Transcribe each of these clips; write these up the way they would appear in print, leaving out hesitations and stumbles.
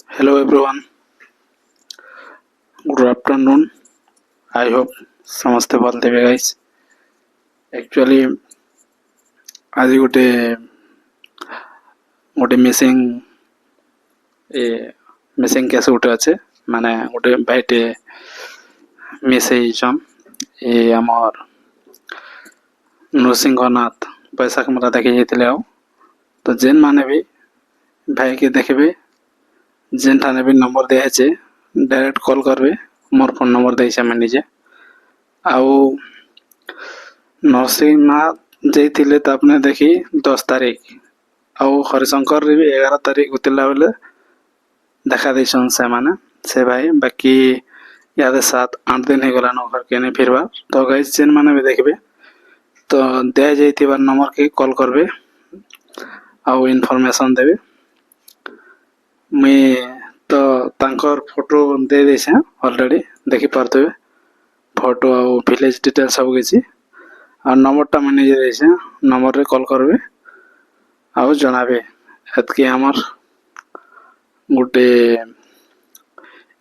Hello everyone, good afternoon. I hope ସମସ୍ତେ ଭଲ ଥିବେ guys. Actually ଆଜି ଗୋଟେ ମିସିଂ କେସ୍ ଗୋଟେ ଅଛି, ମାନେ ଗୋଟେ ଭାଇଟେ ମିସ୍ ହେଇଛନ୍। ଆମର ନୃସିଂହନାଥ ବୈଶାଖ ମେଳା ଦେଖି ଯାଇଥିଲେ। ଆଉ ତ ଯେନ୍ ମାନେ ବି ଭାଇକେ ଦେଖିବେ, ଯେନ୍ ଠାନେ ବି ନମ୍ବର ଦିଆହେଇଛି डायरेक्ट कॉल करबे। मोर फोन नंबर देइछे मैं निजे। आउ नरसिंहनाथ जाइथिले त आपने देखी 10 तारीख, आउ हरिशंकर रे भी 11 तारीख उतला बेले देखा देछन से माने से भाई। बाकी यादे 7-8 दिन हे गला न घर के नहीं फिरबा। तो गाइस जेन माने भी देखबे तो दे जाइथिबा नंबर के कॉल करबे आउ इन्फॉर्मेशन देबे। मैं तो तांकर फोटो दे देछे ऑलरेडी, देखि पारथबे फोटो आउ विलेज डिटेल सब किछि। आ नंबरटा मैं निजे देछे, नंबर रे कॉल करबे आउ जणाबे। एतके हमर गुटे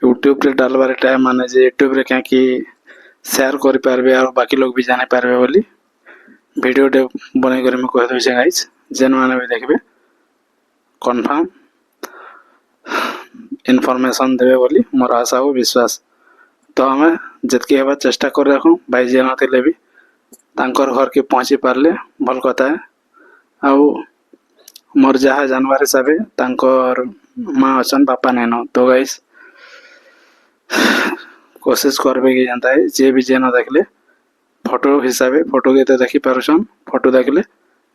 यूट्यूब रे डालबार टाइम माने जे यूट्यूब रे क्या कि शेयर करि पारबे और बाकी लोग भी जाने पारबे बोली वीडियो डे बनै करे मैं कह दोछे गाइस। जेन माने भी देखबे कंफर्म इन्फॉर्मेशन देवे बोली मोर आशा और विश्वास। तो हमें जितकी हेबा चेष्टा कर रखूँ भाई जे नथिले भी तांकर घर के पहुँची पारले भल कथा है। आउ मोर जहाँ जानवर हिसाब तांकर माँ अछन बापा नैन। तो गाइस कोशिश करबे कि जानता है जे भी जे न देखले फोटो हिसाब फोटो के तो देखी पारुछन। फोटो देखले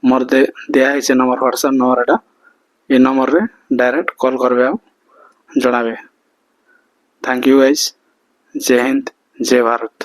मोर दिया है नंबर व्हाट्सएप नंबर एटा, ये नंबर रे डायरेक्ट कॉल करबे आउ जणाबे। Thank you guys. जय हिंद, जय भारत।